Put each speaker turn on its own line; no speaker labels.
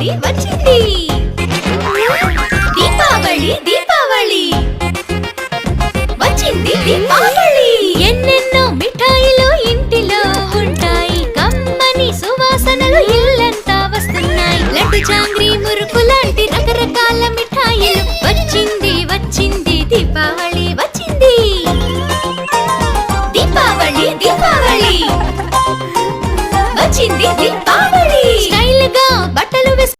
వచ్చింది వచ్చింది దీపావళి దీపావళి వచ్చింది దీపావళి ఎన్నెన్నో మిఠాయిలు ఇంటిలో ఉంటాయి కమ్మని సువాసనలు ఇల్లంతా వస్తున్నాయి లడ్డు జాంగ్రీ మురుకు లాంటి రకరకాల మిఠాయిలు వచ్చింది వచ్చింది దీపావళి